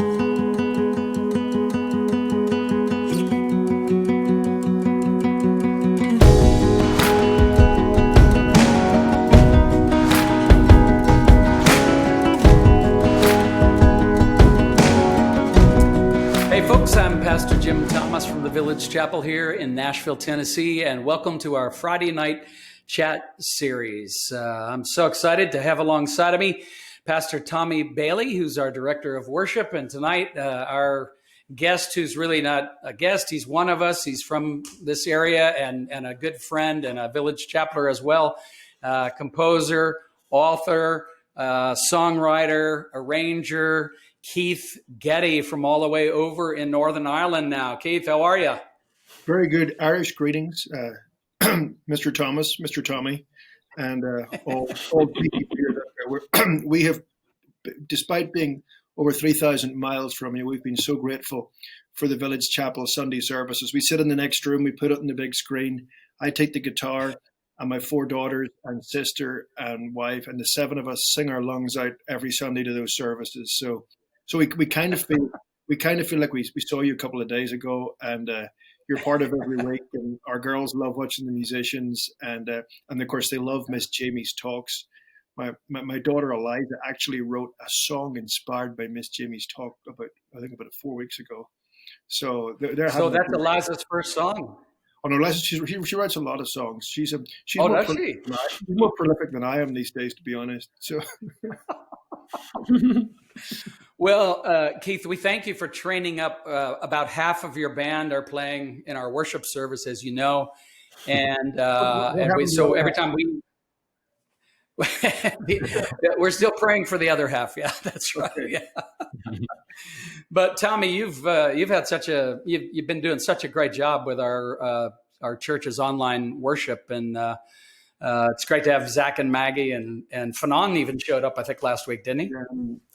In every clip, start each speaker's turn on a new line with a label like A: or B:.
A: I'm Pastor Jim Thomas from the Village Chapel here in Nashville, Tennessee, and welcome to our Friday night chat series. I'm so excited to have alongside of me Pastor Tommy Bailey, who's our director of worship, and tonight our guest, who's really not a guest, he's one of us. He's from this area and a good friend and a Village Chapeler as well, composer, author, songwriter, arranger, Keith Getty from all the way over in Northern Ireland now. Keith, how are you?
B: Very good. Irish greetings, Mr. Thomas, Mr. Tommy, and all people here. We have, despite being over 3,000 miles from you, we've been so grateful for the Village Chapel Sunday services. We sit in the next room, we put it on the big screen. I take the guitar, and my 4 daughters and sister and wife, and the 7 of us sing our lungs out every Sunday to those services. So we kind of feel like we saw you a couple of days ago, and you're part of every week. And our girls love watching the musicians, and of course they love Miss Jamie's talks. My daughter Eliza actually wrote a song inspired by Miss Jamie's talk about 4 weeks ago. So they're
A: so that's Eliza's first song.
B: Oh no, Eliza, she writes a lot of songs. She's
A: more
B: prolific than I am these days, to be honest. So.
A: Well, Keith, we thank you for training up. About half of your band are playing in our worship service, as you know, and so every time we're still praying for the other half. Yeah, that's right. Yeah. But Tommy, you've been doing such a great job with our church's online worship, and it's great to have Zach and Maggie and Fanon even showed up, I think, last week, didn't he?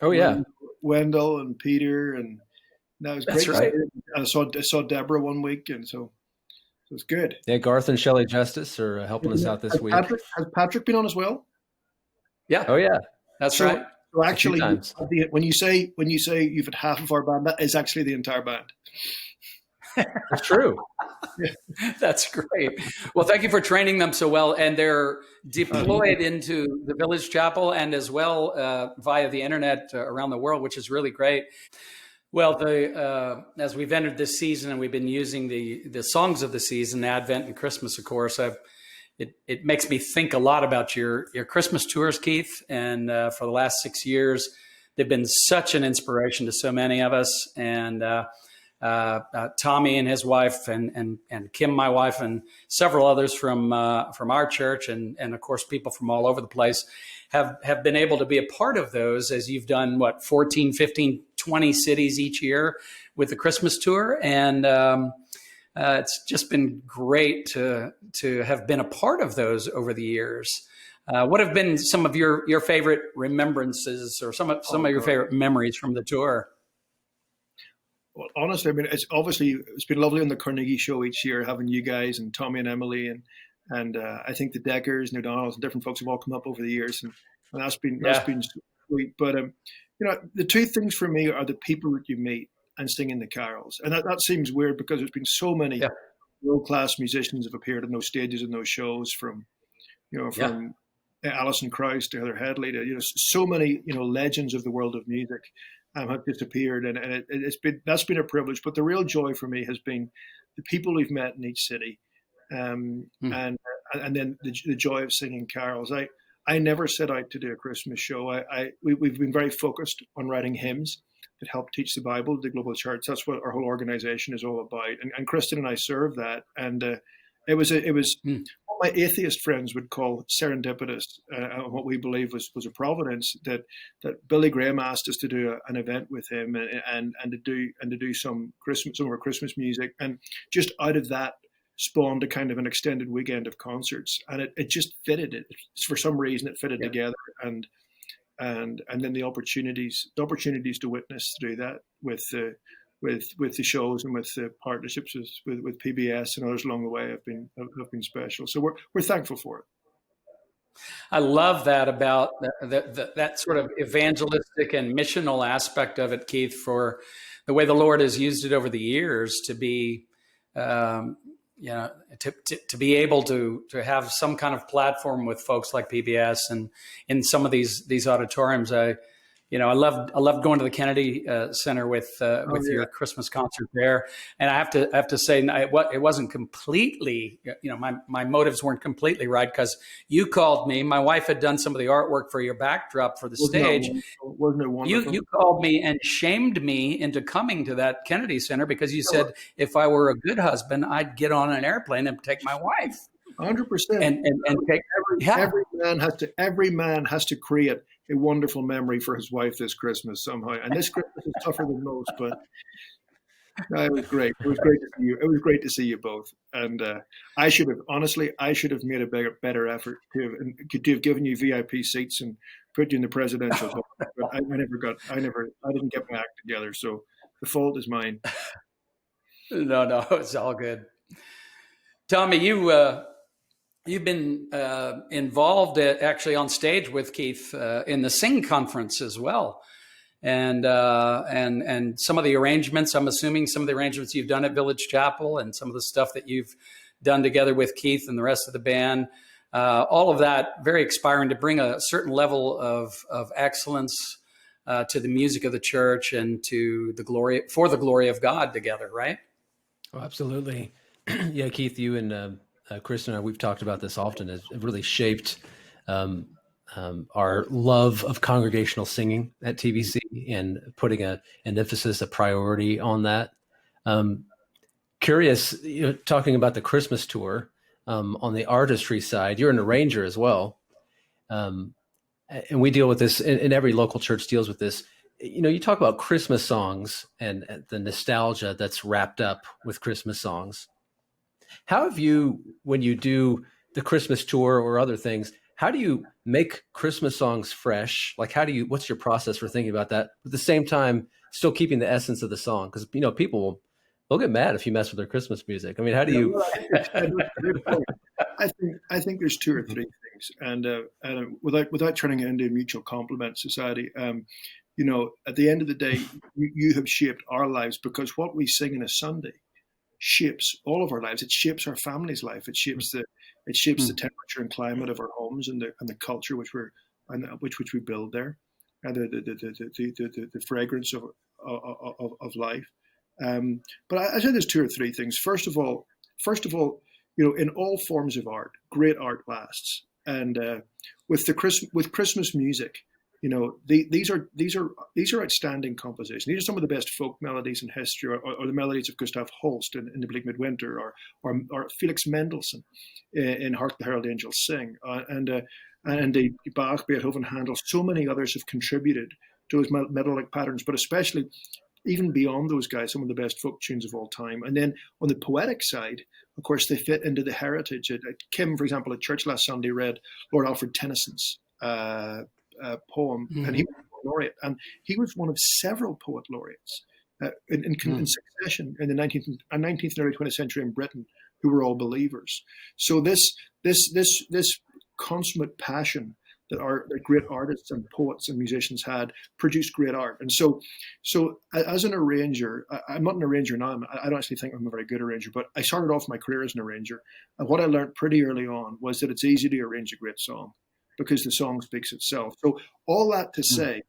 B: Oh yeah, Wendell and Peter, and that was great.
A: That's right.
B: I saw Deborah one week, and so it was good.
C: Yeah, Garth and Shelley Justice are helping us out this week.
B: Has Patrick been on as well?
A: Yeah.
C: Oh yeah,
A: that's right.
B: So actually, when you say you've had half of our band, that is actually the entire band.
C: That's true.
A: That's great. Well, thank you for training them so well. And they're deployed into the Village Chapel and as well via the internet around the world, which is really great. Well, as we've entered this season and we've been using the songs of the season, Advent and Christmas, of course, it makes me think a lot about your Christmas tours, Keith. And for the last 6 years, they've been such an inspiration to so many of us. And Tommy and his wife and Kim, my wife, and several others from our church and of course people from all over the place have been able to be a part of those, as you've done 14, 15, 20 cities each year with the Christmas tour, and it's just been great to have been a part of those over the years. What have been some of your favorite remembrances or some of your favorite memories from the tour?
B: Well, honestly, I mean, it's been lovely on the Carnegie show each year, having you guys and Tommy and Emily and I think the Deckers and O'Donnells and different folks have all come up over the years, and that's been sweet. But the two things for me are the people that you meet and singing the carols, and that seems weird because there's been so many world-class musicians have appeared in those stages and those shows, from Alison Krauss to Heather Headley to so many legends of the world of music. Have disappeared, and that's been a privilege. But the real joy for me has been the people we've met in each city, and then the joy of singing carols. I never set out to do a Christmas show. We've been very focused on writing hymns that help teach the Bible to the global church. That's what our whole organization is all about. And Kristen and I serve that, and it was what my atheist friends would call serendipitous, what we believe was a providence that Billy Graham asked us to do an event with him and to do some of our Christmas music, and just out of that spawned a kind of an extended weekend of concerts, and it just fitted. For some reason it fitted together, and then the opportunities to witness through that with the shows and with the partnerships with PBS and others along the way have been special. So we're thankful for it.
A: I love that about that sort of evangelistic and missional aspect of it, Keith, for the way the Lord has used it over the years to be, um, to be able to have some kind of platform with folks like PBS and in some of these auditoriums. I loved going to the Kennedy Center with your Christmas concert there, and I have to say it wasn't completely, my motives weren't completely right, because you called me. My wife had done some of the artwork for your backdrop for the stage.
B: Wasn't it wonderful?
A: You called me and shamed me into coming to that Kennedy Center because you said if I were a good husband, I'd get on an airplane and take my wife.
B: 100%.
A: And take
B: every man has to create a wonderful memory for his wife this Christmas somehow. And this Christmas is tougher than most, but it was great. It was great to see you. It was great to see you both. And I should have made a better effort to have given you VIP seats and put you in the presidential hall. But I didn't get my act together. So the fault is mine.
A: No, it's all good. Tommy, you've been involved actually on stage with Keith in the Sing Conference as well, and some of the arrangements. I'm assuming some of the arrangements you've done at Village Chapel and some of the stuff that you've done together with Keith and the rest of the band. All of that very inspiring to bring a certain level of excellence to the music of the church and to the glory of God together, right?
C: Oh, absolutely. Yeah, Keith, you and Chris and I, we've talked about this often. It really shaped our love of congregational singing at TVC and putting an emphasis, a priority on that. Curious, talking about the Christmas tour on the Artistry side, you're an arranger as well. And we deal with this, and every local church deals with this. You talk about Christmas songs and the nostalgia that's wrapped up with Christmas songs. How have you, when you do the Christmas tour or other things, how do you make Christmas songs fresh? Like, what's your process for thinking about that? At the same time, still keeping the essence of the song? Because, people they'll get mad if you mess with their Christmas music. I mean, how do you?
B: I think there's two or three things, and without turning it into a mutual compliment society, at the end of the day, you have shaped our lives, because what we sing on a Sunday shapes all of our lives. It shapes our family's life. It shapes the temperature and climate of our homes and the culture which we build there, and the fragrance of life. But I say there's two or three things. First of all, in all forms of art, great art lasts, and with Christmas music, these are outstanding compositions. These are some of the best folk melodies in history, or the melodies of Gustav Holst in the Bleak Mid-winter, or Felix Mendelssohn in Hark the Herald Angels Sing, and Bach, Beethoven, Handel. So many others have contributed to those melodic patterns, but especially even beyond those guys, some of the best folk tunes of all time. And then on the poetic side, of course, they fit into the heritage. Kim, for example, at church last Sunday read Lord Alfred Tennyson's poem, and he was a laureate, and he was one of several poet laureates in succession in the 19th and early 20th century in Britain, who were all believers. So this consummate passion that great artists and poets and musicians had produced great art. And so as an arranger, I'm not an arranger now. I don't actually think I'm a very good arranger, but I started off my career as an arranger, and what I learned pretty early on was that it's easy to arrange a great song, because the song speaks itself. So all that to say,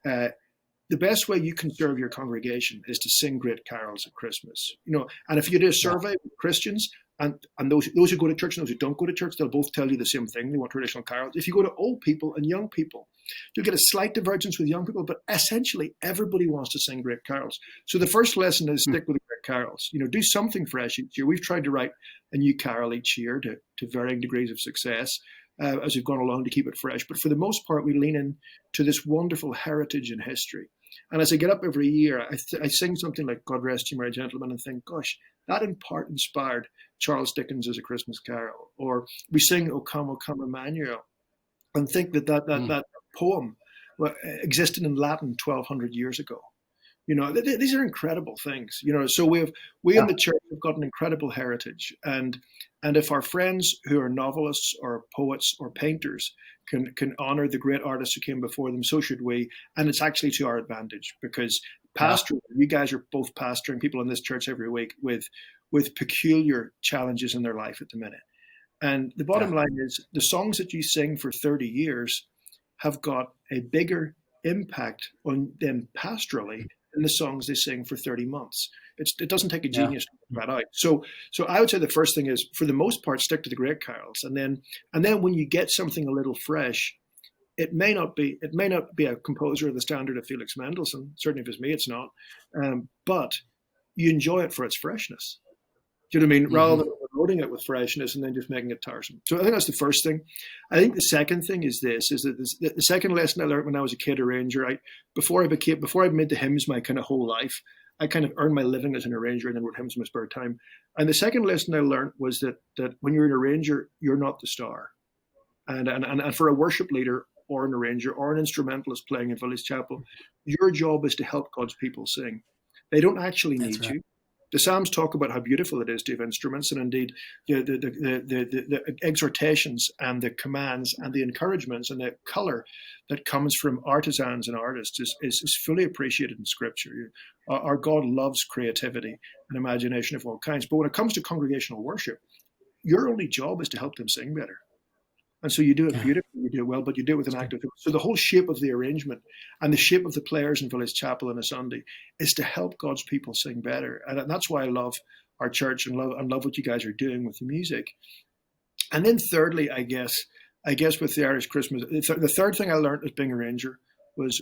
B: the best way you can serve your congregation is to sing great carols at Christmas. And if you do a survey with Christians, and those who go to church and those who don't go to church, they'll both tell you the same thing. They want traditional carols. If you go to old people and young people, you'll get a slight divergence with young people, but essentially everybody wants to sing great carols. So the first lesson is stick with the great carols. Do something fresh each year. We've tried to write a new carol each year to varying degrees of success as we've gone along to keep it fresh. But for the most part, we lean in to this wonderful heritage and history. And as I get up every year, I sing something like God Rest You Merry Gentlemen, and think, gosh, that in part inspired Charles Dickens as A Christmas Carol. Or we sing O Come, Emmanuel, and think that poem existed in Latin 1,200 years ago. These are incredible things. So we in the church have got an incredible heritage, and if our friends who are novelists or poets or painters can honor the great artists who came before them, so should we. And it's actually to our advantage, because pastoring, you guys are both pastoring people in this church every week with peculiar challenges in their life at the minute. And the bottom line is, the songs that you sing for 30 years have got a bigger impact on them pastorally than the songs they sing for 30 months. It doesn't take a genius to figure that out. So I would say the first thing is, for the most part, stick to the great carols, and then when you get something a little fresh, it may not be a composer of the standard of Felix Mendelssohn. Certainly, if it's me, it's not. But you enjoy it for its freshness. Do you know what I mean? Rather than loading it with freshness and then just making it tiresome. So I think that's the first thing. I think the second thing is the second lesson I learned when I was a kid arranger. Before I made the hymns my kind of whole life, I kind of earned my living as an arranger and then wrote hymns in my spare time. And the second lesson I learned was that when you're an arranger, you're not the star. And for a worship leader or an arranger or an instrumentalist playing in Village Chapel, your job is to help God's people sing. They don't actually need you. The Psalms talk about how beautiful it is to have instruments, and indeed the exhortations and the commands and the encouragements and the colour that comes from artisans and artists is fully appreciated in Scripture. Our God loves creativity and imagination of all kinds. But when it comes to congregational worship, your only job is to help them sing better. And so you do it beautifully, you do it well, but you do it with an active. So the whole shape of the arrangement and the shape of the players in Village Chapel on a Sunday is to help God's people sing better. And that's why I love our church and love what you guys are doing with the music. And then thirdly, I guess with the Irish Christmas, the third thing I learned as being a arranger was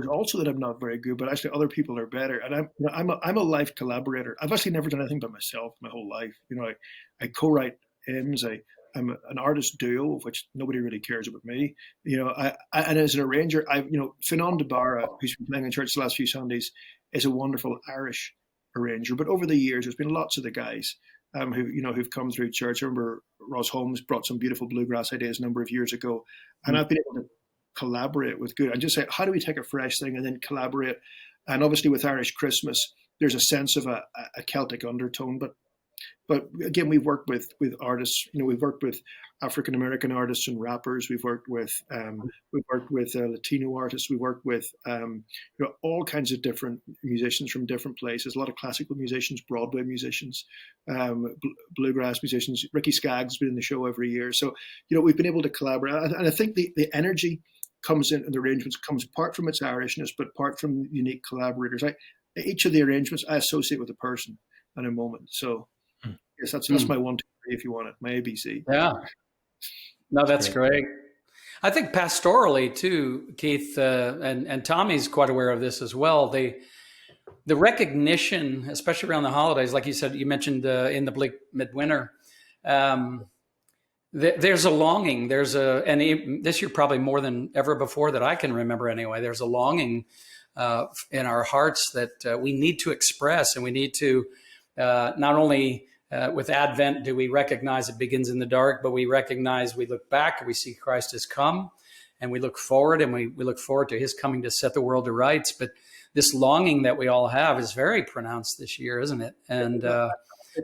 B: also that I'm not very good, but actually other people are better. And I'm a life collaborator. I've actually never done anything by myself my whole life. I co-write hymns. I'm an artist duo, of which nobody really cares about me. And as an arranger, Finan de Barra, who's been playing in church the last few Sundays, is a wonderful Irish arranger. But over the years, there's been lots of the guys who've come through church. I remember Ross Holmes brought some beautiful bluegrass ideas a number of years ago, and I've been able to collaborate with good and just say, how do we take a fresh thing and then collaborate? And obviously, with Irish Christmas, there's a sense of a Celtic undertone, But again, we've worked with artists. We've worked with African American artists and rappers. We've worked with Latino artists. We've worked with all kinds of different musicians from different places. A lot of classical musicians, Broadway musicians, bluegrass musicians. Ricky Skaggs has been in the show every year. So we've been able to collaborate, and I think the energy comes in, and the arrangements comes part from its Irishness, but part from unique collaborators. Each of the arrangements I associate with a person and a moment. So. Yes, that's my 1, 2, 3 if you want it, my ABC.
A: Yeah. No, that's great. I think pastorally too, Keith, and Tommy's quite aware of this as well. The recognition, especially around the holidays, like you said, you mentioned in the Bleak Mid-winter, there's a longing. And this year probably more than ever before that I can remember anyway, there's a longing in our hearts that we need to express, and we need to not only with Advent do we recognize it begins in the dark, but we recognize, we look back and we see Christ has come, and we look forward, and we look forward to his coming to set the world to rights. But this longing that we all have is very pronounced this year, isn't it? And
B: I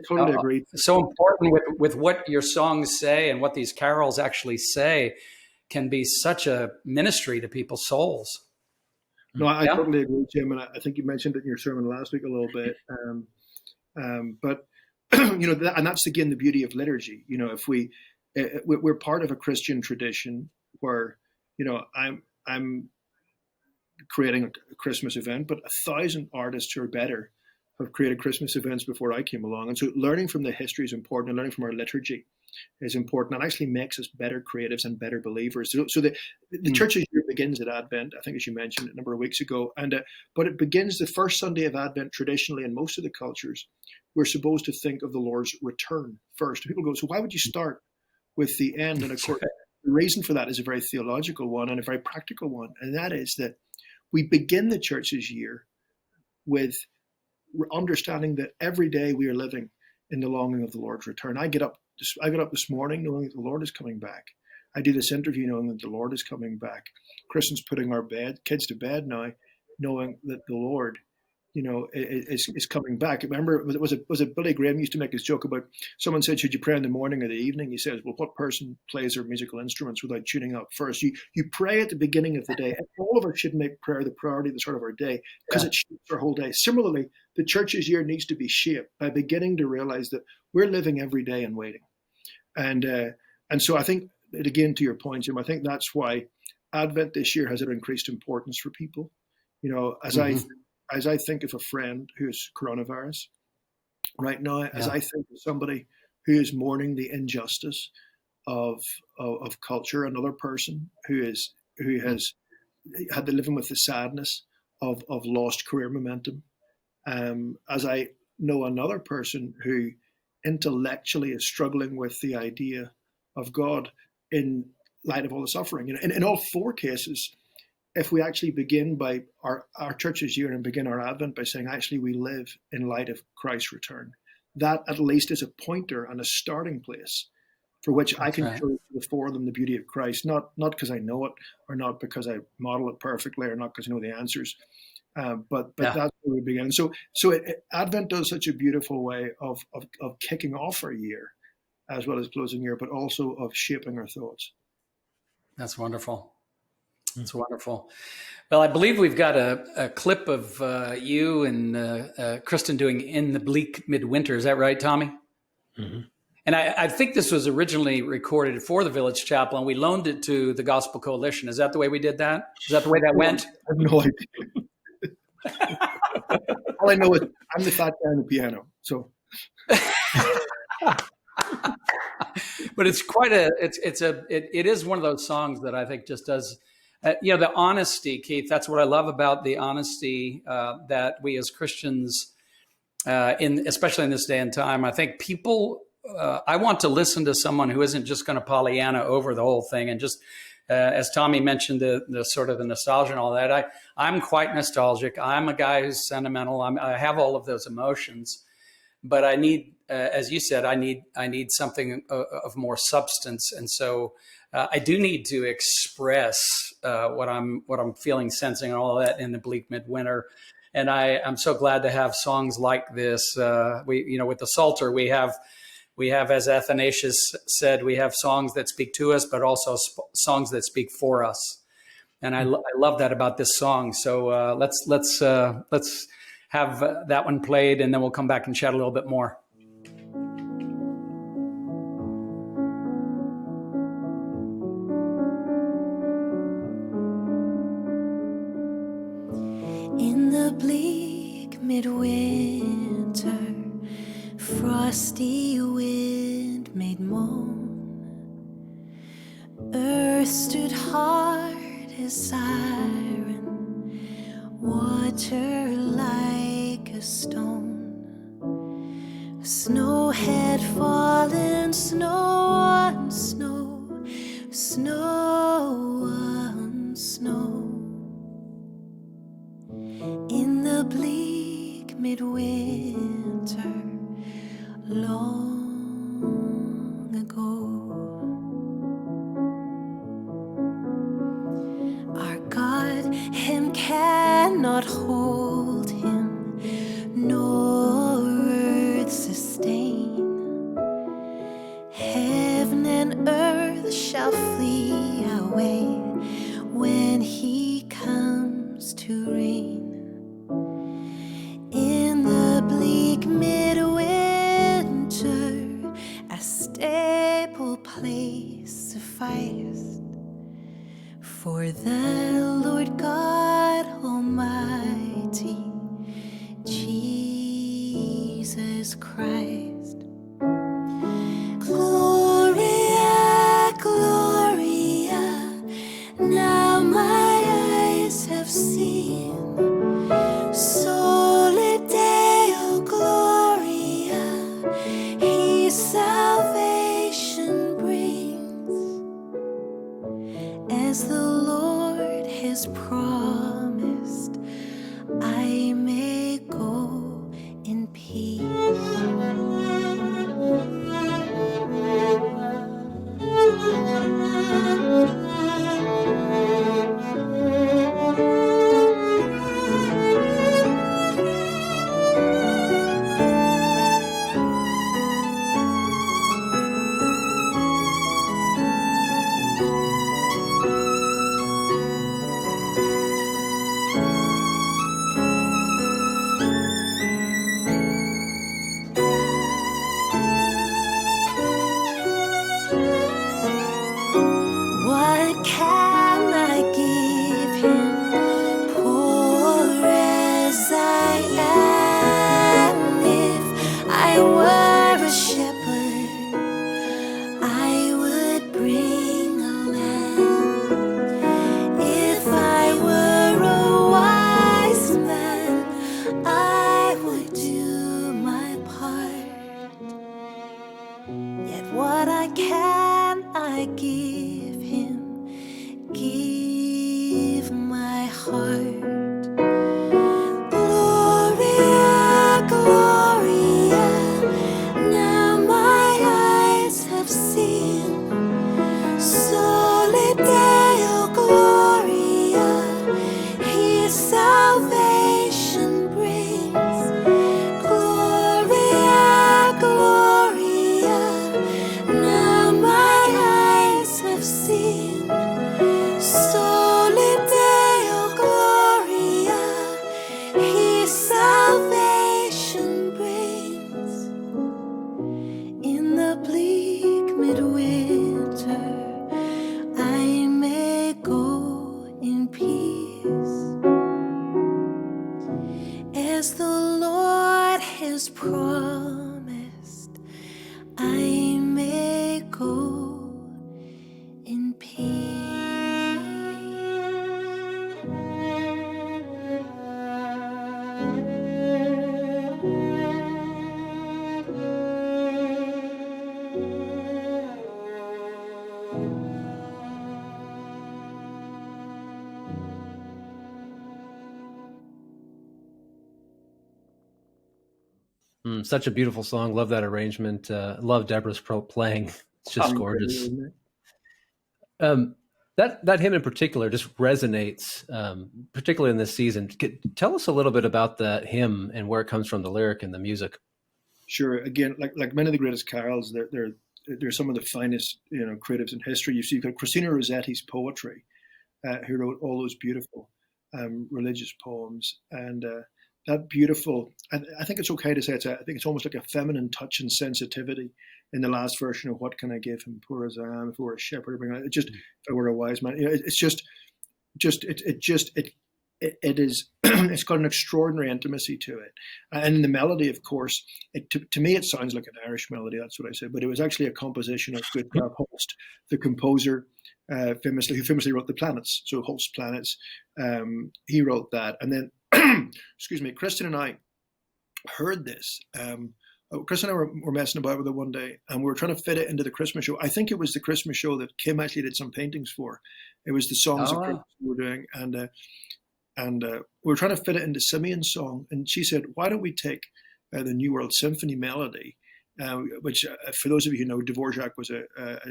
B: totally agree.
A: So important with what your songs say and what these carols actually say can be such a ministry to people's souls.
B: No, I totally agree, Jim. And I think you mentioned it in your sermon last week a little bit. But and that's again the beauty of liturgy. If we're part of a Christian tradition where I'm creating a Christmas event, but 1,000 artists who are better have created Christmas events before I came along, and so learning from the history is important, and learning from our liturgy is important, and actually makes us better creatives and better believers. So the church's year begins at Advent, I think, as you mentioned a number of weeks ago, but it begins the first Sunday of Advent. Traditionally, in most of the cultures, we're supposed to think of the Lord's return first. People go, so why would you start with the end? And of course, the reason for that is a very theological one and a very practical one, and that is that we begin the church's year with understanding that every day we are living in the longing of the Lord's return. I got up this morning knowing that the Lord is coming back. I do this interview knowing that the Lord is coming back. Kristen's putting our kids to bed now, knowing that the Lord, is coming back. Remember, was it Billy Graham used to make his joke about, someone said, should you pray in the morning or the evening? He says, well, what person plays their musical instruments without tuning up first? You pray at the beginning of the day, and all of us should make prayer the priority at the start of our day, because it shapes our whole day. Similarly, the church's year needs to be shaped by beginning to realize that we're living every day and waiting. And so I think, again, to your point, Jim, I think that's why Advent this year has an increased importance for people. As I think of a friend who has coronavirus right now, as I think of somebody who is mourning the injustice of culture, another person who has had to live with the sadness of lost career momentum, as I know another person who intellectually is struggling with the idea of God in light of all the suffering. In all four cases, if we actually begin by our church's year and begin our Advent by saying, actually, we live in light of Christ's return, that at least is a pointer and a starting place for which I can show before them the beauty of Christ, not because I know it, or not because I model it perfectly, or not because I know the answers, but that's where we begin. So Advent does such a beautiful way of kicking off our year, as well as closing year, but also of shaping our thoughts.
A: That's wonderful. That's wonderful. Well, I believe we've got a clip of you and Kristen doing In the Bleak Mid-winter. Is that right, Tommy? Mm-hmm. And I think this was originally recorded for the Village Chapel, and we loaned it to the Gospel Coalition. Is that the way we did that? Is that the way that went?
B: I have no idea. All I know is I'm the fat guy on the piano. So,
A: but it's quite it is one of those songs that I think just does. The honesty, Keith, that's what I love about the honesty that we as Christians, especially in this day and time, I think people, I want to listen to someone who isn't just going to Pollyanna over the whole thing. And just, as Tommy mentioned, the sort of the nostalgia and all that, I'm quite nostalgic. I'm a guy who's sentimental. I have all of those emotions, but I need, as you said, I need something of more substance. And so I do need to express what I'm feeling, sensing, and all of that in the Bleak Midwinter. And I'm so glad to have songs like this. With the Psalter, we have, as Athanasius said, we have songs that speak to us, but also songs that speak for us. And I love that about this song. So let's have that one played, and then we'll come back and chat a little bit more.
D: In the bleak midwinter, frosty wind made moan. Earth stood hard as iron, water like a stone. Snow had fallen, snow on snow, snow on snow. In the bleak midwinter, long ago, our God, him cannot hold him, nor earth sustain. Heaven and earth shall flee away when he comes to reign. In the bleak midwinter, a stable place sufficed for the Lord God Almighty, Jesus Christ. Gloria, Gloria, now my eyes have seen. Sole Deo Gloria, he salvation brings, as the Lord has promised, I may go in peace. as the Lord has promised, I may go in peace.
C: Such a beautiful song. Love that arrangement. Love Deborah's playing. It's just gorgeous. That hymn in particular just resonates, particularly in this season. Tell us a little bit about that hymn and where it comes from, the lyric and the music.
B: Sure. Again, like many of the greatest carols, they're some of the finest creatives in history. You've got Christina Rossetti's poetry, who wrote all those beautiful religious poems, and that beautiful. I think it's okay to say I think it's almost like a feminine touch and sensitivity in the last version of "What Can I Give Him, Poor as I Am, if I were a shepherd, if I were a wise man." It's just it is. It's got an extraordinary intimacy to it, and the melody, of course, to me it sounds like an Irish melody. That's what I said, but it was actually a composition of Gustav Holst, the composer, who famously wrote the Planets. So Holst's Planets, he wrote that, and then excuse me, Kristen and I heard this. Chris and I were messing about with it one day, and we were trying to fit it into the Christmas show. I think it was the Christmas show that Kim actually did some paintings for. It was the songs of Christmas we were doing, and we were trying to fit it into Simeon's song. And she said, "Why don't we take the New World Symphony melody?" Which, for those of you who know, Dvorak was a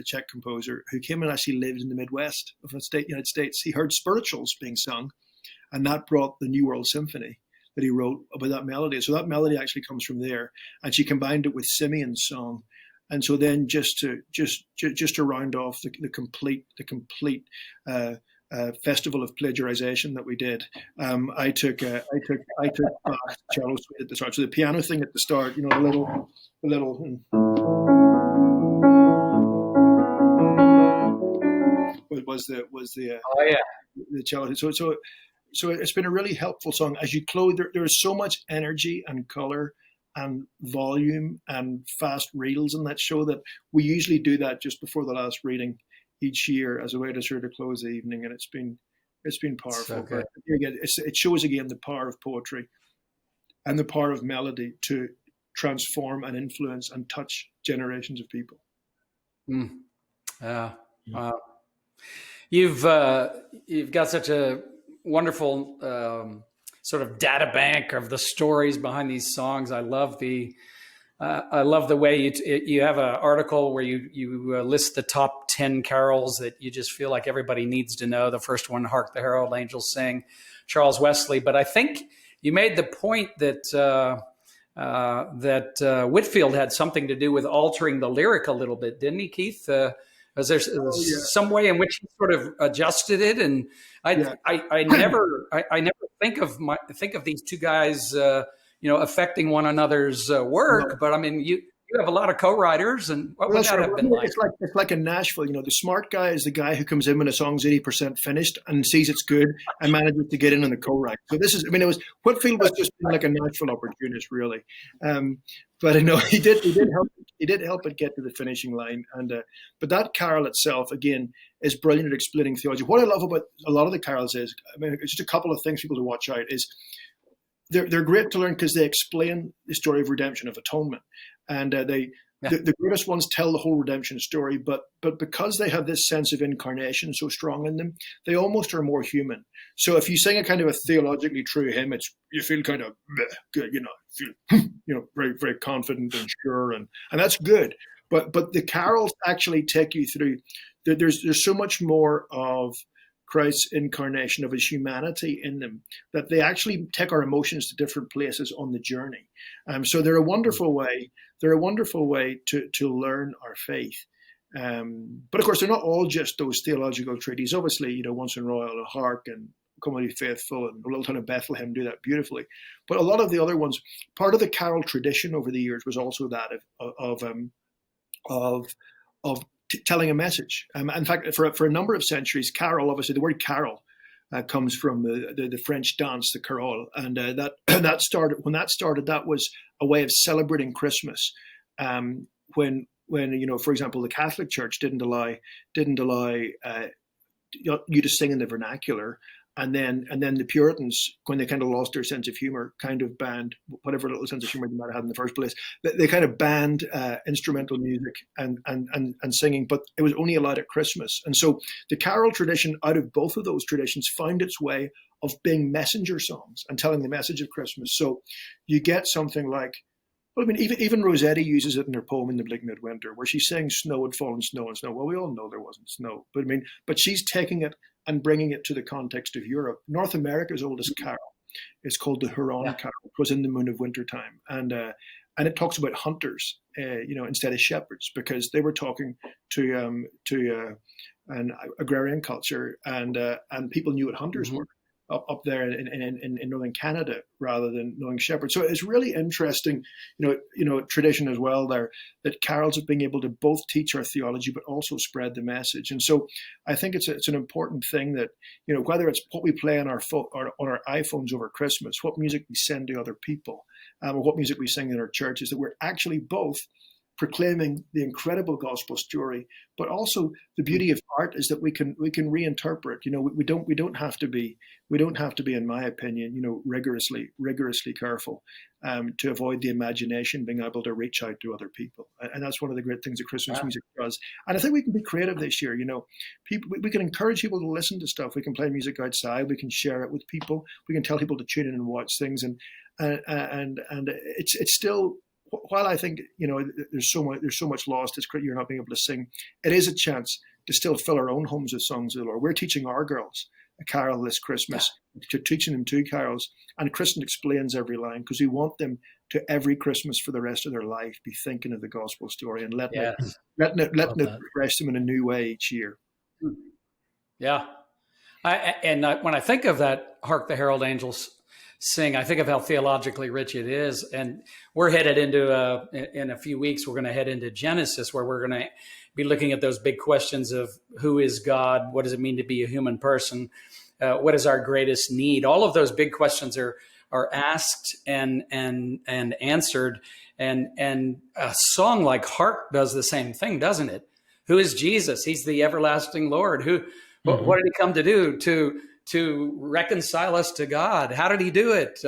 B: Czech composer who came and actually lived in the Midwest of the United States. He heard spirituals being sung, and that brought the New World Symphony that he wrote about that melody. So that melody actually comes from there, and she combined it with Simeon's song. And so then just to round off the complete festival of plagiarization that we did, I took Bach's cello suite at the start. So the piano thing at the start, the little was the cello. So it's been a really helpful song. As you close, there is so much energy and color and volume and fast reels in that show that we usually do that just before the last reading each year as a way to sort of close the evening, and it's been powerful.
A: So good.
B: But again, it shows again the power of poetry and the power of melody to transform and influence and touch generations of people.
A: Wow. You've got such a wonderful sort of data bank of the stories behind these songs. I love the way you have an article where you list the top 10 carols that you just feel like everybody needs to know. The first one, "Hark the Herald Angels Sing," Charles Wesley. But I think you made the point that Whitefield had something to do with altering the lyric a little bit, didn't he, Keith? Was there some way in which he sort of adjusted it? And I never think of these two guys, affecting one another's work. But I mean, you have a lot of co-writers, and what would that have been like?
B: It's like in Nashville, the smart guy is the guy who comes in when a song's 80% finished and sees it's good and manages to get in on the co-write. So Whitefield was just like a Nashville opportunist, really. But he did help it get to the finishing line. And but that carol itself, again, is brilliant at explaining theology. What I love about a lot of the carols is, it's just a couple of things people to watch out is they're great to learn because they explain the story of redemption, of atonement, and the greatest ones tell the whole redemption story. But because they have this sense of incarnation so strong in them, they almost are more human. So if you sing a kind of a theologically true hymn, you feel kind of good, feel very, very confident and sure, and that's good. But the carols actually take you through. There's so much more of Christ's incarnation, of his humanity in them, that they actually take our emotions to different places on the journey. So they're a wonderful way. They're a wonderful way to learn our faith. But of course, they're not all just those theological treaties. Obviously, Once in Royal and Hark and Come On Ye Faithful and A Little Town of Bethlehem do that beautifully. But a lot of the other ones, part of the carol tradition over the years was also that of telling a message. In fact, for a number of centuries, carol, obviously the word carol comes from the French dance, the carol, and that started when that started. That was a way of celebrating Christmas. When for example, the Catholic Church didn't allow you to sing in the vernacular. And then the Puritans, when they kind of lost their sense of humor, kind of banned whatever little sense of humor they might have had in the first place. They kind of banned instrumental music and singing, but it was only allowed at Christmas. And so the carol tradition, out of both of those traditions, found its way of being messenger songs and telling the message of Christmas. So you get something like, well, I mean, even Rossetti uses it in her poem in the Bleak Mid-winter, where she's saying snow had fallen, snow and snow. Well, we all know there wasn't snow, but she's taking it and bringing it to the context of Europe. North America's oldest carol is called the Huron Carol. It was in the moon of wintertime, and it talks about hunters, instead of shepherds, because they were talking to an agrarian culture, and people knew what hunters were up there in northern Canada rather than knowing shepherds. So it's really interesting, tradition as well there, that carols have been able to both teach our theology but also spread the message. And so I think it's an important thing that, whether it's what we play on our iPhones over Christmas, what music we send to other people, or what music we sing in our churches, that we're actually both proclaiming the incredible gospel story, but also the beauty of art is that we can reinterpret. We don't have to be, in my opinion, rigorously careful to avoid the imagination being able to reach out to other people. And that's one of the great things that Christmas music does. And I think we can be creative this year. We can encourage people to listen to stuff. We can play music outside. We can share it with people. We can tell people to tune in and watch things. And it's still, while I think there's so much lost as you're not being able to sing, it is a chance to still fill our own homes with songs of the Lord. We're teaching our girls a carol this Christmas, to teaching them two carols, and Kristen explains every line because we want them to every Christmas for the rest of their life be thinking of the gospel story and letting it refresh them in a new way each year.
A: Yeah, when I think of that, "Hark the Herald Angels Sing," I think of how theologically rich it is. And we're headed into, in a few weeks, we're going to head into Genesis, where we're going to be looking at those big questions of who is God? What does it mean to be a human person? What is our greatest need? All of those big questions are asked and answered. And a song like "Hark" does the same thing, doesn't it? Who is Jesus? He's the everlasting Lord. What did he come to do? To reconcile us to God. How did he do it?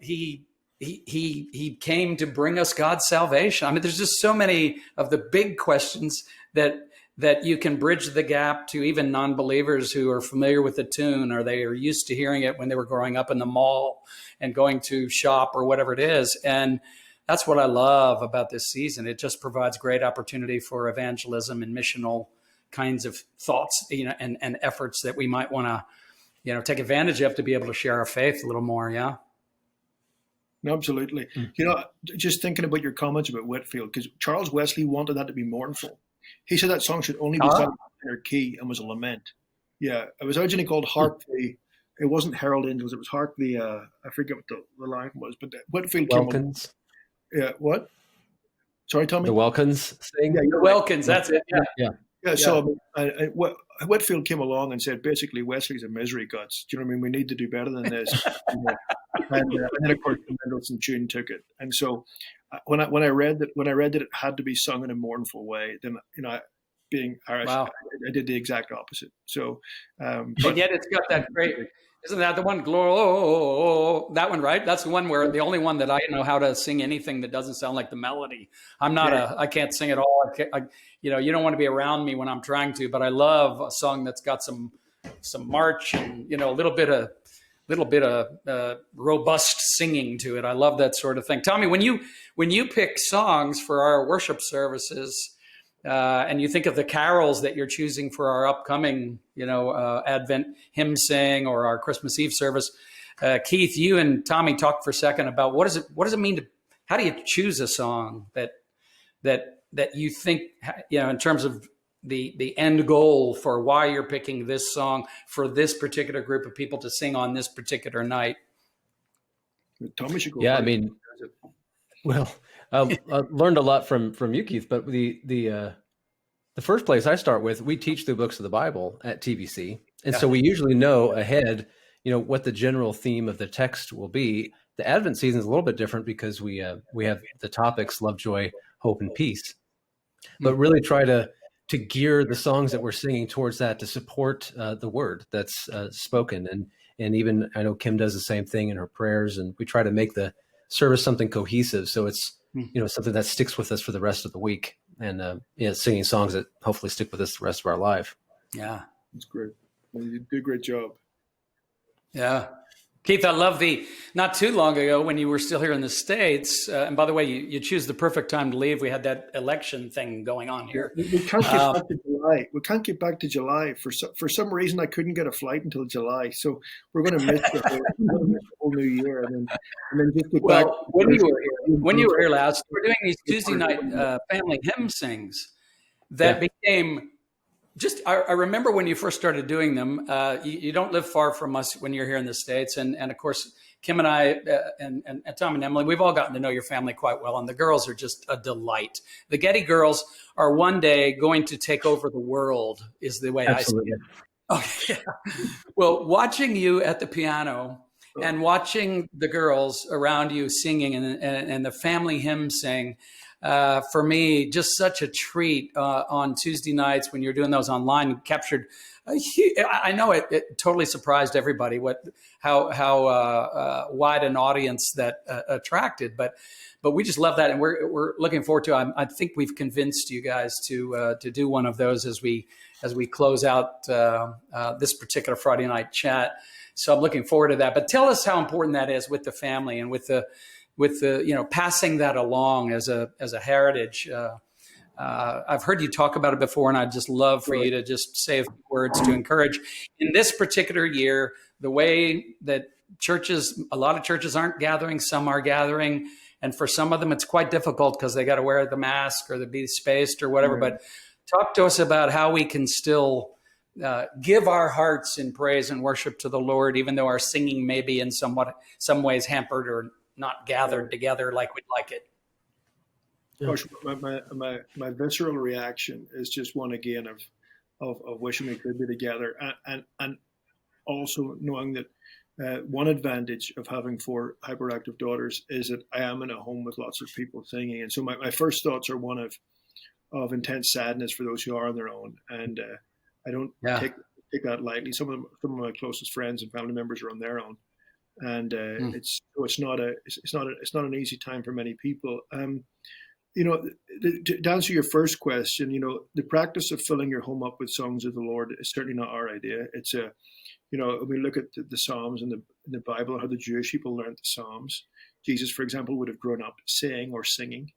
A: He came to bring us God's salvation. I mean, there's just so many of the big questions that you can bridge the gap to even non-believers who are familiar with the tune, or they are used to hearing it when they were growing up in the mall and going to shop or whatever it is. And that's what I love about this season. It just provides great opportunity for evangelism and missional kinds of thoughts, and efforts that we might want to, take advantage of to be able to share our faith a little more. Yeah.
B: No, absolutely. Just thinking about your comments about Whitefield, because Charles Wesley wanted that to be mournful. He said that song should only be sung in their key and was a lament. Yeah. It was originally called "Hark the," it wasn't "Herald Angels." It was "Hark the," I forget what the line was, but Whitefield came
C: Welkins.
B: Yeah. What? Sorry, Tommy?
C: The Welkins thing?
B: Yeah,
A: Welkins. That's it. Yeah.
B: Yeah, so Whitefield came along and said, basically, Wesley's a misery guts. Do you know what I mean? We need to do better than this. And then, of course, the Mendelssohn tune took it. And so, when I read that it had to be sung in a mournful way, then being Irish, I did the exact opposite. So,
A: and yet it's got that great. Isn't that the one? That one, right? That's the one where the only one that I know how to sing anything that doesn't sound like the melody. I'm not I can't sing at all. You don't want to be around me when I'm trying to, but I love a song that's got some march and, a little bit of robust singing to it. I love that sort of thing. Tommy, when you pick songs for our worship services, and you think of the carols that you're choosing for our upcoming, Advent hymn sing or our Christmas Eve service, Keith, you and Tommy talked for a second about what does it mean how do you choose a song that you think, in terms of the end goal for why you're picking this song for this particular group of people to sing on this particular night?
B: Tommy should go.
C: Yeah, I mean, well, I learned a lot from you, Keith. But the first place I start with, we teach the books of the Bible at TVC, And so we usually know ahead, what the general theme of the text will be. The Advent season is a little bit different because we have the topics: love, joy, hope, and peace. But really try to gear the songs that we're singing towards that to support the word that's spoken. And even I know Kim does the same thing in her prayers, and we try to make the service something cohesive, so it's something that sticks with us for the rest of the week, and singing songs that hopefully stick with us the rest of our life.
A: Yeah,
B: that's great. Well, you do a great job.
A: Yeah. Keith, I love not too long ago when you were still here in the States, and by the way, you choose the perfect time to leave. We had that election thing going on here.
B: We can't get back to July. We can't get back to July. For some reason, I couldn't get a flight until July. So we're going to miss the whole new year. And then just get back.
A: When you were here last, we're doing these Tuesday night family hymn sings that became... I remember when you first started doing them, you don't live far from us when you're here in the States. And of course, Kim and I and Tom and Emily, we've all gotten to know your family quite well. And the girls are just a delight. The Getty girls are one day going to take over the world is the way
C: Absolutely.
A: I see it. Oh, yeah. Well, watching you at the piano and watching the girls around you singing and the family hymn sing, for me, just such a treat on Tuesday nights when you're doing those online. Captured I know it totally surprised everybody how wide an audience that attracted, but we just love that, and we're looking forward to. I think we've convinced you guys to do one of those as we close out this particular Friday night chat. So I'm looking forward to that. But tell us how important that is with the family and with the passing that along as a heritage. I've heard you talk about it before, and I'd just love for you to just say a few words to encourage in this particular year, the way that a lot of churches aren't gathering, some are gathering. And for some of them, it's quite difficult because they got to wear the mask or be spaced or whatever. But talk to us about how we can still give our hearts in praise and worship to the Lord, even though our singing may be in some ways hampered or not gathered together like we'd like it.
B: Gosh, my visceral reaction is just one again of wishing we could be together, and also knowing that one advantage of having 4 hyperactive daughters is that I am in a home with lots of people singing, and so my first thoughts are one of intense sadness for those who are on their own, and I don't take that lightly. Some of my closest friends and family members are on their own. And it's not an easy time for many people. To answer your first question, the practice of filling your home up with songs of the Lord is certainly not our idea. It's when we look at the Psalms in the Bible, how the Jewish people learned the Psalms. Jesus, for example, would have grown up saying or singing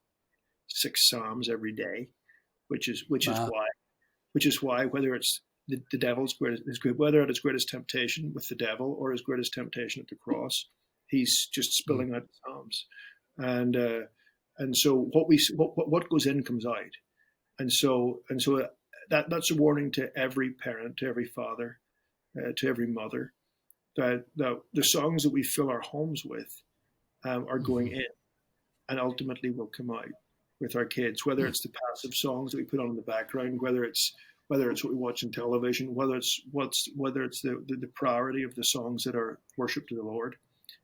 B: 6 Psalms every day, which is why whether it's the devil's whether at his greatest temptation with the devil or his greatest temptation at the cross, he's just spilling out the Psalms, and so what goes in comes out, and so that's a warning to every parent, to every father, to every mother, that the songs that we fill our homes with are going in, and ultimately will come out with our kids. Whether it's the passive songs that we put on in the background, whether it's what we watch on television, whether it's the priority of the songs that are worship to the Lord,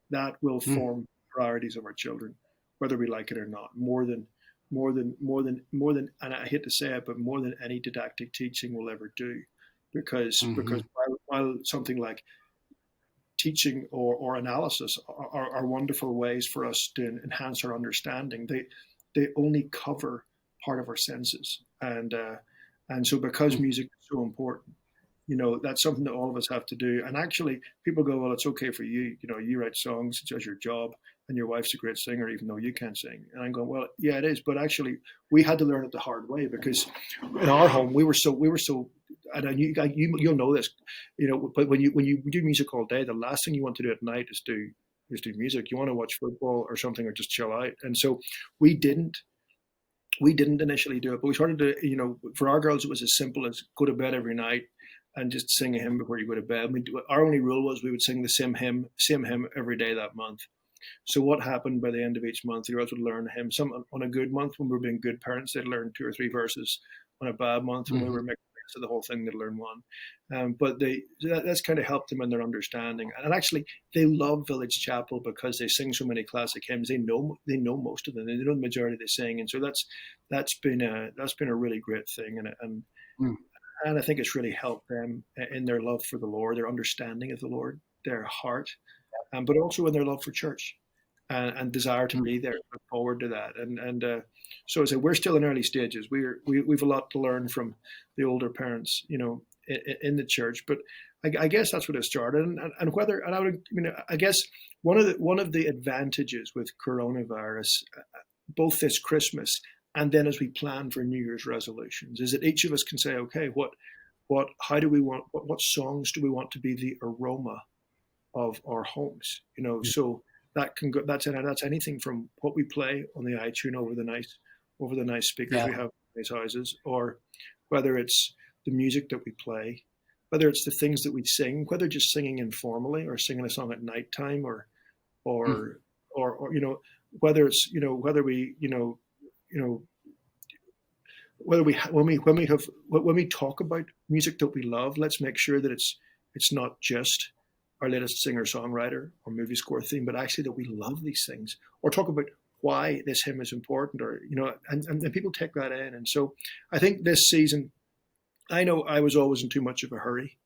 B: that will form priorities of our children, whether we like it or not. More than, and I hate to say it, but more than any didactic teaching will ever do, because while something like teaching or analysis are wonderful ways for us to enhance our understanding, they only cover part of our senses, and so because music is so important, that's something that all of us have to do. And actually, people go, well, it's okay for you. You write songs, it's your job, and your wife's a great singer, even though you can't sing. And I'm going, well, yeah, it is. But actually, we had to learn it the hard way, because in our home, we were so. And you'll know this, But when you do music all day, the last thing you want to do at night is do music. You want to watch football or something, or just chill out. And so we didn't initially do it, but we started to, for our girls, it was as simple as go to bed every night and just sing a hymn before you go to bed. Our only rule was we would sing the same hymn every day that month. So what happened by the end of each month, the girls would learn a hymn. Some on a good month, when we were being good parents, they'd learn 2 or 3 verses. On a bad month, when we were making of the whole thing, they learn one. But that's kind of helped them in their understanding. And actually, they love Village Chapel because they sing so many classic hymns. They know most of them. They know the majority they sing, and so that's been a really great thing. And I think it's really helped them in their love for the Lord, their understanding of the Lord, their heart, but also in their love for church and desire to be there, look forward to that. So I say we're still in early stages. We've a lot to learn from the older parents, in the church. But I guess that's what it started. I guess one of the advantages with coronavirus, both this Christmas and then as we plan for New Year's resolutions, is that each of us can say, okay, what songs do we want to be the aroma of our homes? So that can go. That's anything from what we play on the iTunes over the nice speakers we have in these houses, or whether it's the music that we play, whether it's the things that we sing, whether just singing informally or singing a song at nighttime, or whether it's when we talk about music that we love, let's make sure that it's not just our latest singer-songwriter or movie score theme, but actually that we love these things, or talk about why this hymn is important, or and people take that in. And so I think this season, I know I was always in too much of a hurry.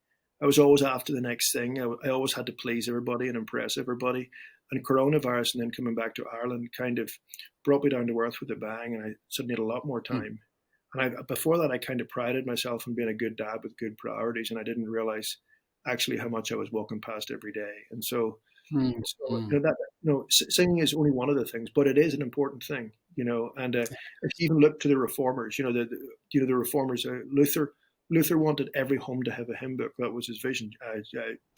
B: I was always after the next thing. I always had to please everybody and impress everybody. And coronavirus and then coming back to Ireland kind of brought me down to earth with a bang, and I suddenly had a lot more time. And before that, I kind of prided myself on being a good dad with good priorities, and I didn't realize actually how much I was walking past every day. And so, singing is only one of the things, but it is an important thing, And if you even look to the reformers, the reformers, Luther wanted every home to have a hymn book. That was his vision.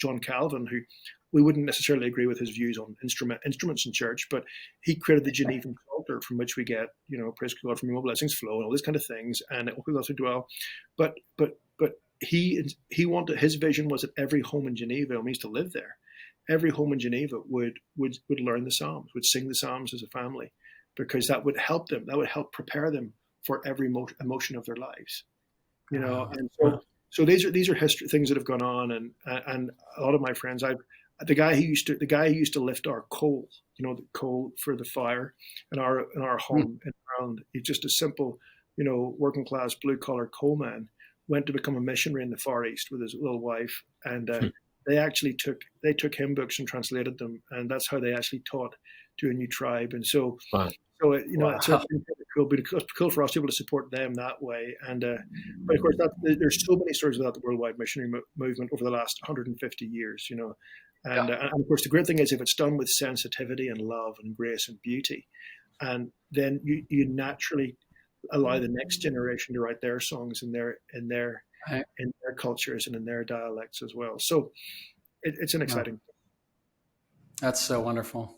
B: John Calvin, who we wouldn't necessarily agree with his views on instruments in church, but he created the Genevan Psalter, from which we get, praise God from whom all blessings flow, and all these kind of things, and it will also dwell. But he wanted, his vision was that every home in Geneva, and we used to live there, every home in Geneva would learn the Psalms, would sing the Psalms as a family, because that would help them. That would help prepare them for every emotion of their lives. And so these are history things that have gone on, and a lot of my friends, the guy who used to lift our coal, the coal for the fire in our home in Ireland, he's just a simple, working class blue collar coal man, went to become a missionary in the Far East with his little wife, and they took hymn books and translated them, and that's how they actually taught to a new tribe. And so. Wow. So it's cool, but it's cool for us to be able to support them that way. And but of course, there's so many stories about the worldwide missionary movement over the last 150 years. And of course, the great thing is if it's done with sensitivity and love and grace and beauty, and then you naturally allow the next generation to write their songs in their cultures and in their dialects as well. So it's an exciting thing.
A: That's so wonderful.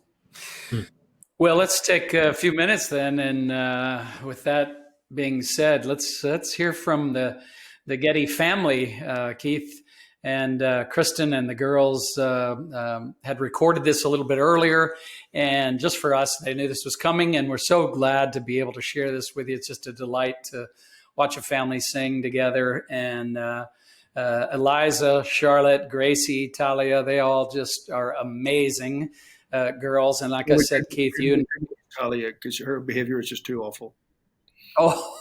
A: Well, let's take a few minutes then, and with that being said, let's hear from the Getty family. Keith and Kristen and the girls had recorded this a little bit earlier, and just for us, they knew this was coming, and we're so glad to be able to share this with you. It's just a delight to watch a family sing together, and Eliza, Charlotte, Gracie, Talia, they all just are amazing. Girls, and like I said, Keith, you and
B: Talia, because her behavior is just too awful.
A: Oh,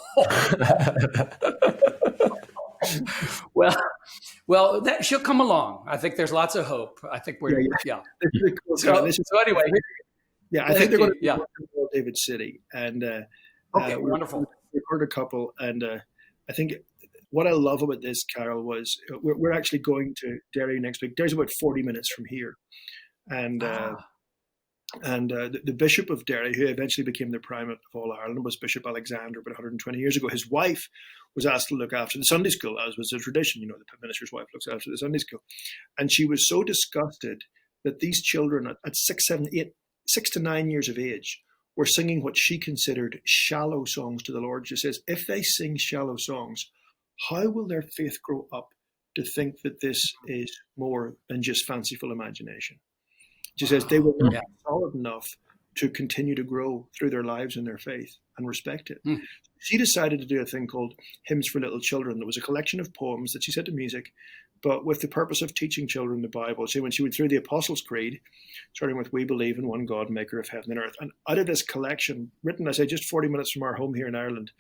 A: well, she'll come along. I think there's lots of hope. I think we're
B: Cool.
A: So anyway,
B: I think they're going to go to David City, and
A: wonderful.
B: We heard a couple, and I think what I love about this, Carol, was we're actually going to Derry next week. Derry's about 40 minutes from here, and. And the Bishop of Derry, who eventually became the Primate of all Ireland, was Bishop Alexander, about 120 years ago. His wife was asked to look after the Sunday school, as was the tradition. The minister's wife looks after the Sunday school. And she was so disgusted that these children at 6 to 9 years of age were singing what she considered shallow songs to the Lord. She says, if they sing shallow songs, how will their faith grow up to think that this is more than just fanciful imagination? She says they will not be solid enough to continue to grow through their lives and their faith and respect it. she decided to do a thing called Hymns for Little Children. There was a collection of poems that she set to music, but with the purpose of teaching children the Bible. So when she went through the Apostles' Creed, starting with "We believe in one God, maker of heaven and earth," and out of this collection, written, I say, just 40 minutes from our home here in Ireland,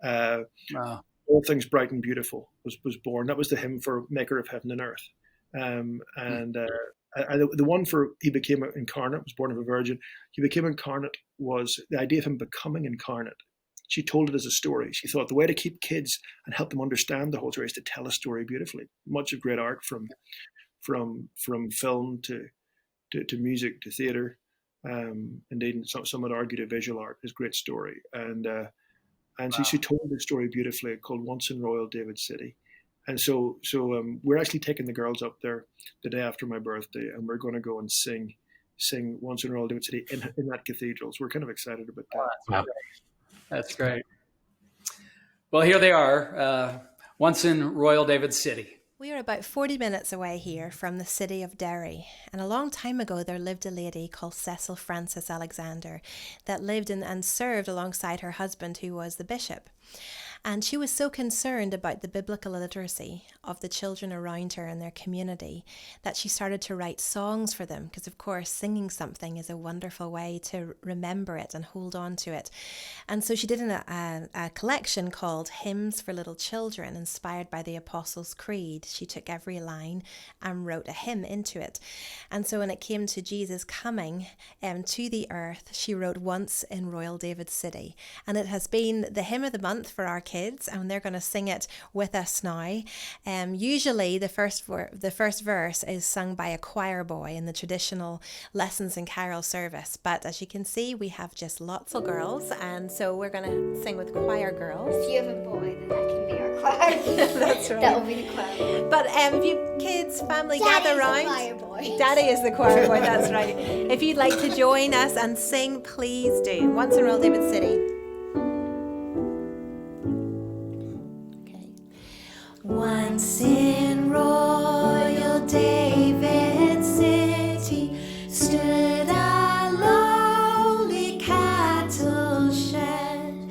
A: Wow.
B: All Things Bright and Beautiful was born. That was the hymn for Maker of Heaven and Earth. The one for He Became Incarnate, was born of a virgin. He became incarnate was the idea of him becoming incarnate. She told it as a story. She thought the way to keep kids and help them understand the whole story is to tell a story beautifully. Much of great art, from film to music to theatre, indeed some would argue to visual art, is great story. And she told the story beautifully, called Once in Royal David City. And so we're actually taking the girls up there the day after my birthday, and we're going to go and sing Once in Royal David City in that cathedral. So we're kind of excited about that.
A: Wow. That's great. Well, here they are, Once in Royal David City.
E: We are about 40 minutes away here from the city of Derry, and a long time ago there lived a lady called Cecil Frances Alexander that lived and served alongside her husband, who was the bishop. And she was so concerned about the biblical literacy of the children around her and their community that she started to write songs for them, because of course singing something is a wonderful way to remember it and hold on to it. And so she did a collection called Hymns for Little Children, inspired by the Apostles' Creed. She took every line and wrote a hymn into it. And so when it came to Jesus coming to the earth, she wrote Once in Royal David City. And it has been the hymn of the month for our kids, and they're going to sing it with us now. Usually the first verse is sung by a choir boy in the traditional lessons and carol service, but as you can see, we have just lots of girls, and so we're going to sing with choir girls.
F: If you have a boy, then that can be our choir.
E: That's right.
F: That'll be the choir boy.
E: But if you kids, family,
F: Daddy's
E: gather
F: the
E: round.
F: choir boy.
E: Daddy is the choir boy, that's right. If you'd like to join us and sing, please do. Once in Royal David City.
D: Once in Royal David City stood a lowly cattle shed,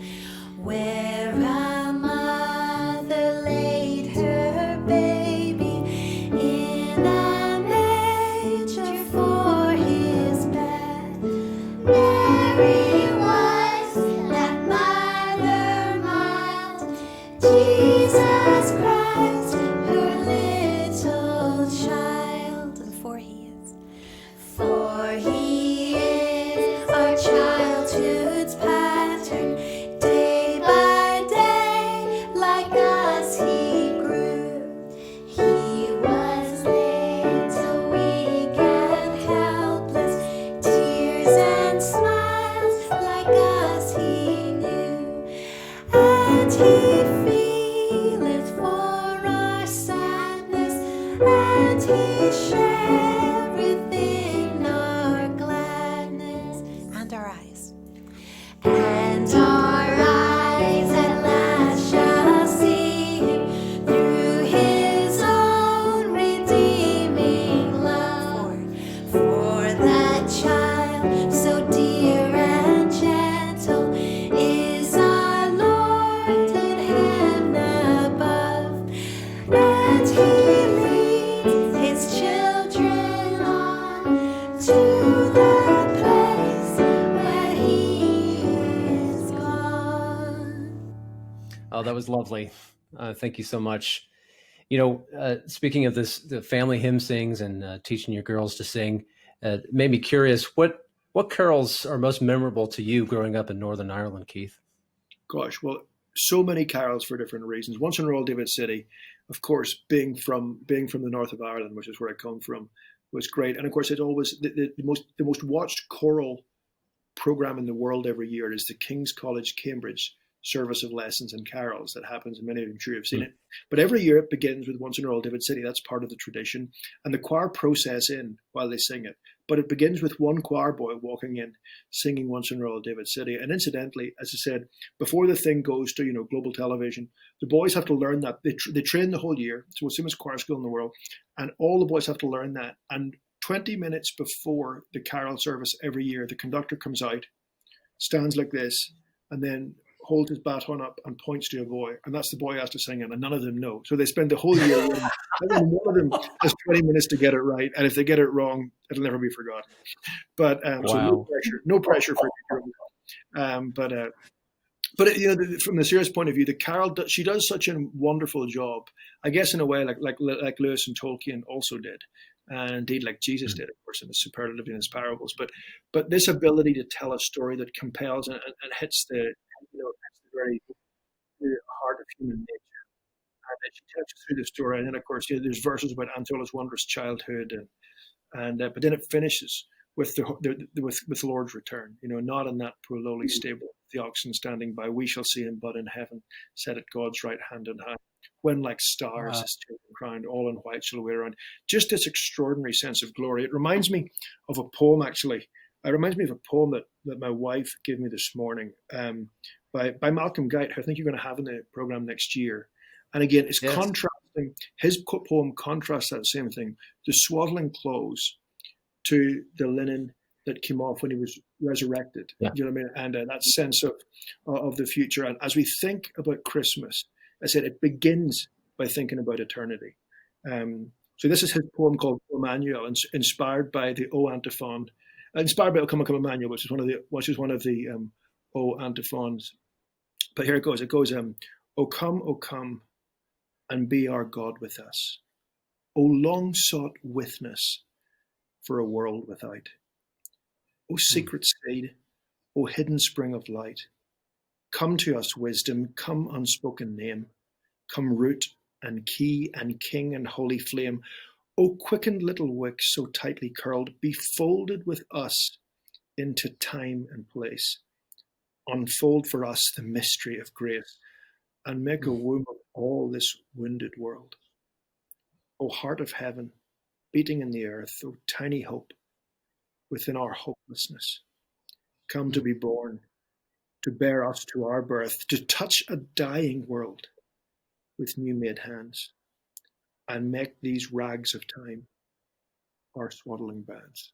D: where a mother laid her baby in a manger for his bed. Mary was that mother mild, Jesus Christ, her little child. For he is our childhood's pattern. Day by day, like us he grew. He was little, weak and helpless, tears and smiles, like us he knew. And he feeleth for our sadness, and he shareth in our gladness.
E: And our eyes.
D: And our eyes at last shall see him through his own redeeming love. For that child so dear and gentle is our Lord in heaven above. And he leads his children on to the place where he is gone.
C: Oh, that was lovely. Thank you so much. You know, speaking of this, the family hymn sings and teaching your girls to sing, it made me curious. What carols are most memorable to you growing up in Northern Ireland, Keith?
B: Gosh, well, so many carols for different reasons. Once in Royal David City, of course, being from the north of Ireland, which is where I come from, was great. And of course, it's always the most watched choral program in the world every year is the King's College Cambridge service of lessons and carols that happens, and many of you, I'm sure you've seen it. But every year it begins with Once in Royal David City. That's part of the tradition. And the choir process in while they sing it. But it begins with one choir boy walking in, singing Once in Royal David City. And incidentally, as I said, before the thing goes to global television, the boys have to learn that. They train the whole year. So it's the same choir school in the world. And all the boys have to learn that. And 20 minutes before the carol service every year, the conductor comes out, stands like this, and then holds his baton up and points to a boy, and that's the boy has to sing it, and none of them know. So they spend the whole year, and one of them has 20 minutes to get it right, and if they get it wrong, it'll never be forgotten. But so no pressure for but you know, from the serious point of view, the Carol, she does such a wonderful job, I guess, in a way like Lewis and Tolkien also did, and indeed like Jesus did, of course, in his superlative in his parables. But this ability to tell a story that compels and hits the, you know, hits the very the heart of human nature, and then she takes us through the story, and then of course, you know, there's verses about Antola's wondrous childhood, and but then it finishes with with the Lord's return, you know, not in that poor lowly stable, the oxen standing by. We shall see him, but in heaven, set at God's right hand in hand. When like stars his children crowned, all in white shall we around. Just this extraordinary sense of glory. It reminds me of a poem, actually. It reminds me of a poem that my wife gave me this morning by Malcolm Guite, who I think you're going to have in the program next year. And again, it's contrasting, his poem contrasts that same thing, the swaddling clothes to the linen that came off when he was resurrected.
C: Yeah.
B: You know what I mean? And that sense of the future. And as we think about Christmas, I said it begins by thinking about eternity. So this is his poem called Emmanuel, inspired by the O antiphon, inspired by O Come, Come Emmanuel, which is one of the O antiphons. But here it goes. It goes, O come, and be our God with us. O long sought witness for a world without. O secret seed, O hidden spring of light, come to us wisdom, come unspoken name, come root and key and king and holy flame. O quickened little wick so tightly curled, be folded with us into time and place. Unfold for us the mystery of grace and make a womb of all this wounded world. O heart of heaven, beating in the earth, O tiny hope within our hopelessness, come to be born, to bear us to our birth, to touch a dying world with new made hands, and make these rags of time our swaddling bands.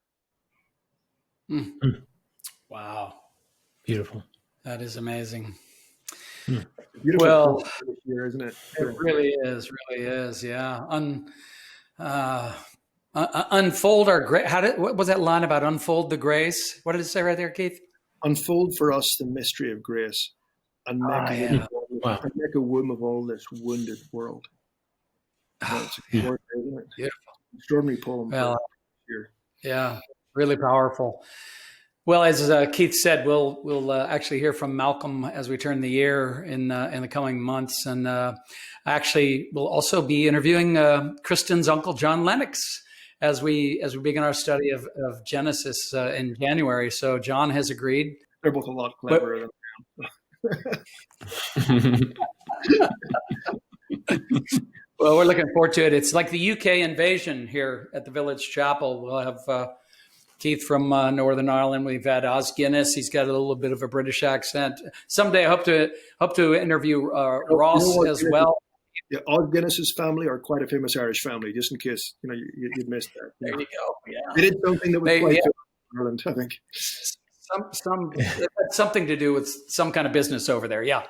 A: Wow.
C: Beautiful.
A: That is amazing.
B: Beautiful
A: Well,
B: this year, isn't it?
A: it really is. Yeah. Unfold our grace. What was that line about? Unfold the grace. What did it say right there, Keith?
B: Unfold for us the mystery of grace and make, and make a womb of all this wounded world. It's extraordinary, isn't it?
A: Beautiful.
B: Extraordinary poem.
A: Well,
B: here.
A: Yeah, really powerful. Well, as Keith said, we'll actually hear from Malcolm as we turn the year in the coming months, and actually we'll also be interviewing Kristen's uncle John Lennox as we begin our study of Genesis in January. So John has agreed.
B: They're both a lot cleverer than
A: Well, we're looking forward to it. It's like the UK invasion here at the Village Chapel. We'll have Keith from Northern Ireland. We've had Os Guinness. He's got a little bit of a British accent. Someday I hope to interview Ross as well.
B: Yeah, Os Guinness's family are quite a famous Irish family. Just in case you'd missed that.
A: There you go. Yeah,
B: they did something that was quite famous in Ireland, I think.
A: It had something to do with some kind of business over there. Yeah.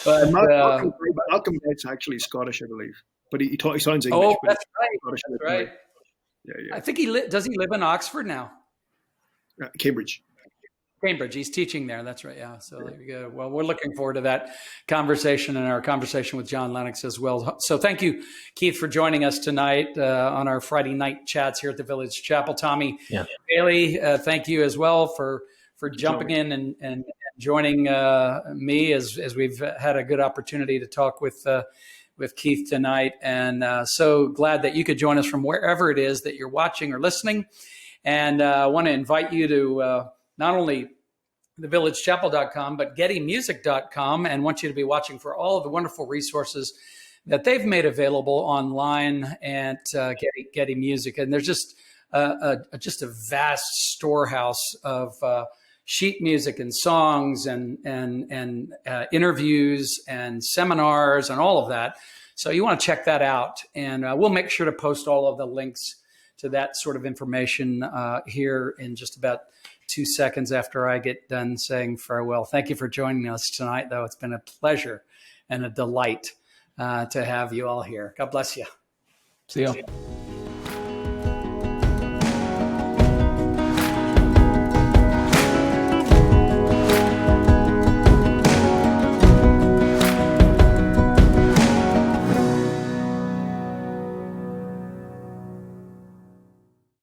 A: But
B: Malcolm Guite's actually Scottish, I believe, but he sounds English.
A: Oh, that's right.
B: Scottish,
A: that's right.
B: Yeah.
A: I think does he live in Oxford now?
B: Cambridge.
A: He's teaching there. That's right. Yeah. So there you go. Well, we're looking forward to that conversation and our conversation with John Lennox as well. So thank you, Keith, for joining us tonight on our Friday night chats here at the Village Chapel. Tommy Bailey, thank you as well for jumping in and joining me as we've had a good opportunity to talk with Keith tonight. And so glad that you could join us from wherever it is that you're watching or listening. And I want to invite you to not only thevillagechapel.com, but gettymusic.com, and want you to be watching for all of the wonderful resources that they've made available online at Getty Music. And there's just a vast storehouse of sheet music and songs and interviews and seminars and all of that. So you want to check that out. And we'll make sure to post all of the links to that sort of information here in just about 2 seconds after I get done saying farewell. Thank you for joining us tonight, though. It's been a pleasure and a delight to have you all here. God bless you.
C: See you.